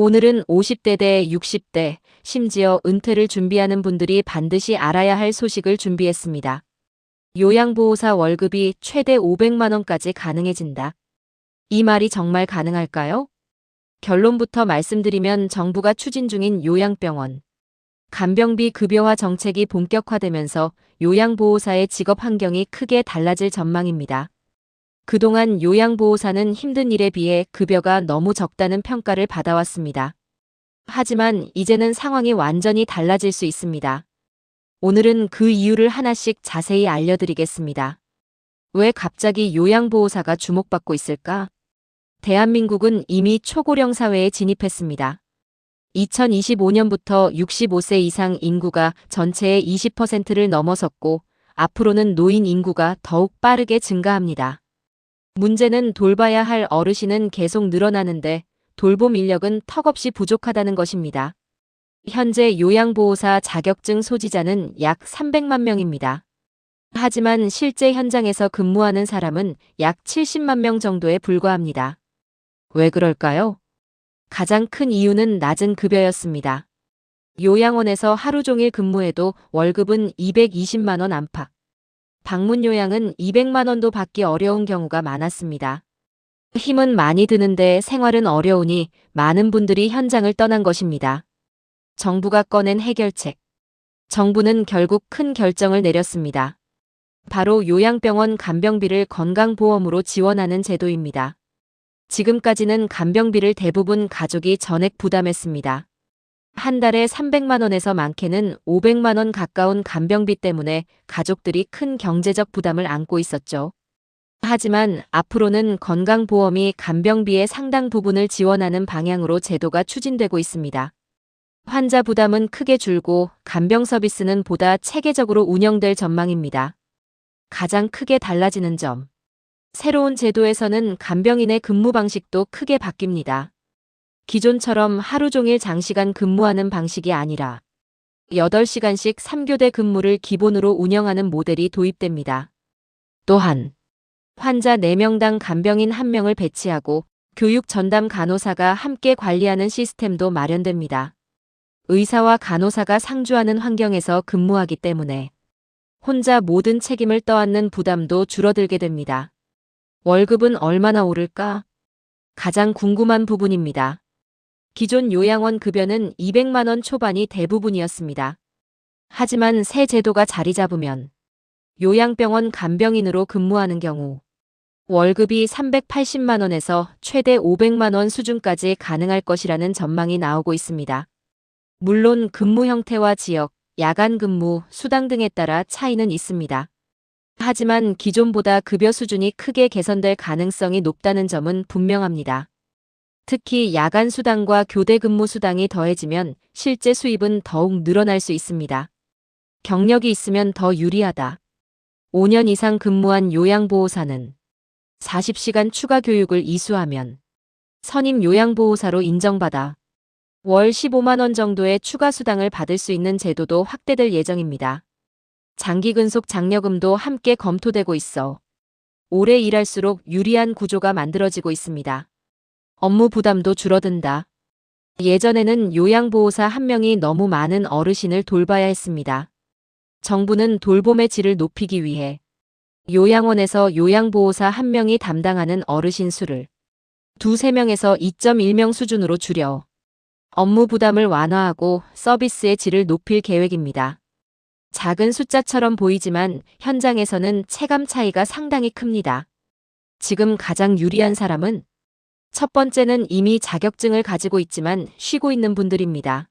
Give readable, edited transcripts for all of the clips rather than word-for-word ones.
오늘은 50대 대 60대, 심지어 은퇴를 준비하는 분들이 반드시 알아야 할 소식을 준비했습니다. 요양보호사 월급이 최대 500만 원까지 가능해진다. 이 말이 정말 가능할까요? 결론부터 말씀드리면 정부가 추진 중인 요양병원, 간병비 급여화 정책이 본격화되면서 요양보호사의 직업 환경이 크게 달라질 전망입니다. 그동안 요양보호사는 힘든 일에 비해 급여가 너무 적다는 평가를 받아왔습니다. 하지만 이제는 상황이 완전히 달라질 수 있습니다. 오늘은 그 이유를 하나씩 자세히 알려드리겠습니다. 왜 갑자기 요양보호사가 주목받고 있을까? 대한민국은 이미 초고령 사회에 진입했습니다. 2025년부터 65세 이상 인구가 전체의 20%를 넘어섰고 앞으로는 노인 인구가 더욱 빠르게 증가합니다. 문제는 돌봐야 할 어르신은 계속 늘어나는데 돌봄 인력은 턱없이 부족하다는 것입니다. 현재 요양보호사 자격증 소지자는 약 300만 명입니다. 하지만 실제 현장에서 근무하는 사람은 약 70만 명 정도에 불과합니다. 왜 그럴까요? 가장 큰 이유는 낮은 급여였습니다. 요양원에서 하루 종일 근무해도 월급은 220만 원 안팎. 방문 요양은 200만 원도 받기 어려운 경우가 많았습니다. 힘은 많이 드는데 생활은 어려우니 많은 분들이 현장을 떠난 것입니다. 정부가 꺼낸 해결책. 정부는 결국 큰 결정을 내렸습니다. 바로 요양병원 간병비를 건강보험으로 지원하는 제도입니다. 지금까지는 간병비를 대부분 가족이 전액 부담했습니다. 한 달에 300만 원에서 많게는 500만 원 가까운 간병비 때문에 가족들이 큰 경제적 부담을 안고 있었죠. 하지만 앞으로는 건강보험이 간병비의 상당 부분을 지원하는 방향으로 제도가 추진되고 있습니다. 환자 부담은 크게 줄고 간병 서비스는 보다 체계적으로 운영될 전망입니다. 가장 크게 달라지는 점. 새로운 제도에서는 간병인의 근무 방식도 크게 바뀝니다. 기존처럼 하루 종일 장시간 근무하는 방식이 아니라 8시간씩 3교대 근무를 기본으로 운영하는 모델이 도입됩니다. 또한 환자 4명당 간병인 1명을 배치하고 교육 전담 간호사가 함께 관리하는 시스템도 마련됩니다. 의사와 간호사가 상주하는 환경에서 근무하기 때문에 혼자 모든 책임을 떠안는 부담도 줄어들게 됩니다. 월급은 얼마나 오를까? 가장 궁금한 부분입니다. 기존 요양원 급여는 200만 원 초반이 대부분이었습니다. 하지만 새 제도가 자리 잡으면 요양병원 간병인으로 근무하는 경우 월급이 380만 원에서 최대 500만 원 수준까지 가능할 것이라는 전망이 나오고 있습니다. 물론 근무 형태와 지역, 야간 근무, 수당 등에 따라 차이는 있습니다. 하지만 기존보다 급여 수준이 크게 개선될 가능성이 높다는 점은 분명합니다. 특히 야간 수당과 교대 근무 수당이 더해지면 실제 수입은 더욱 늘어날 수 있습니다. 경력이 있으면 더 유리하다. 5년 이상 근무한 요양보호사는 40시간 추가 교육을 이수하면 선임 요양보호사로 인정받아 월 15만 원 정도의 추가 수당을 받을 수 있는 제도도 확대될 예정입니다. 장기 근속 장려금도 함께 검토되고 있어 오래 일할수록 유리한 구조가 만들어지고 있습니다. 업무 부담도 줄어든다. 예전에는 요양보호사 1명이 너무 많은 어르신을 돌봐야 했습니다. 정부는 돌봄의 질을 높이기 위해 요양원에서 요양보호사 1명이 담당하는 어르신 수를 2~3명에서 2.1명 수준으로 줄여 업무 부담을 완화하고 서비스의 질을 높일 계획입니다. 작은 숫자처럼 보이지만 현장에서는 체감 차이가 상당히 큽니다. 지금 가장 유리한 사람은 첫 번째는 이미 자격증을 가지고 있지만 쉬고 있는 분들입니다.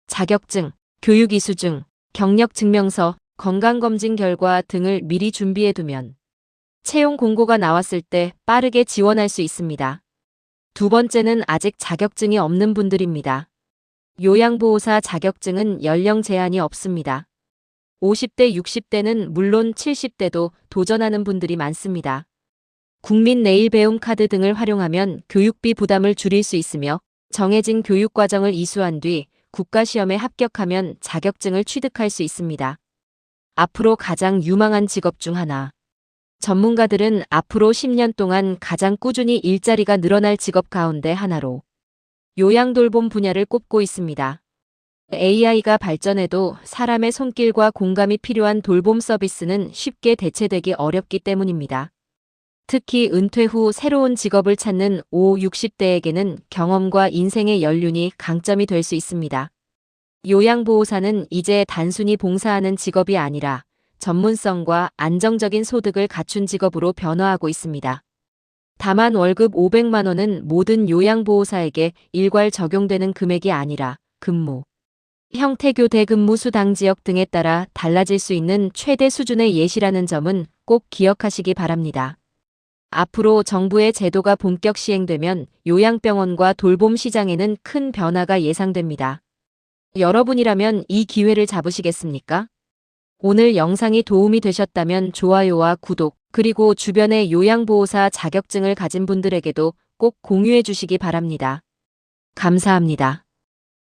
자격증, 교육 이수증, 경력 증명서, 건강검진 결과 등을 미리 준비해두면 채용 공고가 나왔을 때 빠르게 지원할 수 있습니다. 두 번째는 아직 자격증이 없는 분들입니다. 요양보호사 자격증은 연령 제한이 없습니다. 50대, 60대는 물론 70대도 도전하는 분들이 많습니다. 국민 내일 배움 카드 등을 활용하면 교육비 부담을 줄일 수 있으며 정해진 교육과정을 이수한 뒤 국가시험에 합격하면 자격증을 취득할 수 있습니다. 앞으로 가장 유망한 직업 중 하나. 전문가들은 앞으로 10년 동안 가장 꾸준히 일자리가 늘어날 직업 가운데 하나로 요양돌봄 분야를 꼽고 있습니다. AI가 발전해도 사람의 손길과 공감이 필요한 돌봄 서비스는 쉽게 대체되기 어렵기 때문입니다. 특히 은퇴 후 새로운 직업을 찾는 5, 60대에게는 경험과 인생의 연륜이 강점이 될 수 있습니다. 요양보호사는 이제 단순히 봉사하는 직업이 아니라 전문성과 안정적인 소득을 갖춘 직업으로 변화하고 있습니다. 다만 월급 500만 원은 모든 요양보호사에게 일괄 적용되는 금액이 아니라 근무, 형태교 대근무 수 당 지역 등에 따라 달라질 수 있는 최대 수준의 예시라는 점은 꼭 기억하시기 바랍니다. 앞으로 정부의 제도가 본격 시행되면 요양병원과 돌봄 시장에는 큰 변화가 예상됩니다. 여러분이라면 이 기회를 잡으시겠습니까? 오늘 영상이 도움이 되셨다면 좋아요와 구독, 그리고 주변의 요양보호사 자격증을 가진 분들에게도 꼭 공유해 주시기 바랍니다. 감사합니다.